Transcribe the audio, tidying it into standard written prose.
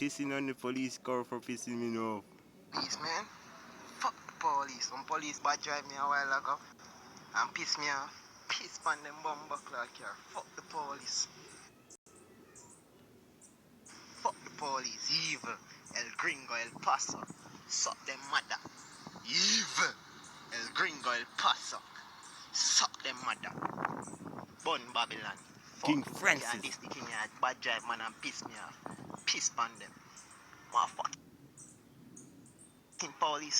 pissing on the police car for pissing me off. Peace, man. Fuck the police. Some police bad drive me a while ago and piss me off. Piss on them bumbuckler car. Fuck the police. Fuck the police. Evil. El Gringo, El Paso. Suck them mother. Evil. El Gringo, El Paso. Suck them mother. Bun Babylon. King Fuck Francis. yeah, this the king yeah, bad drive man and piss me off. Piss on them. Motherfucking police.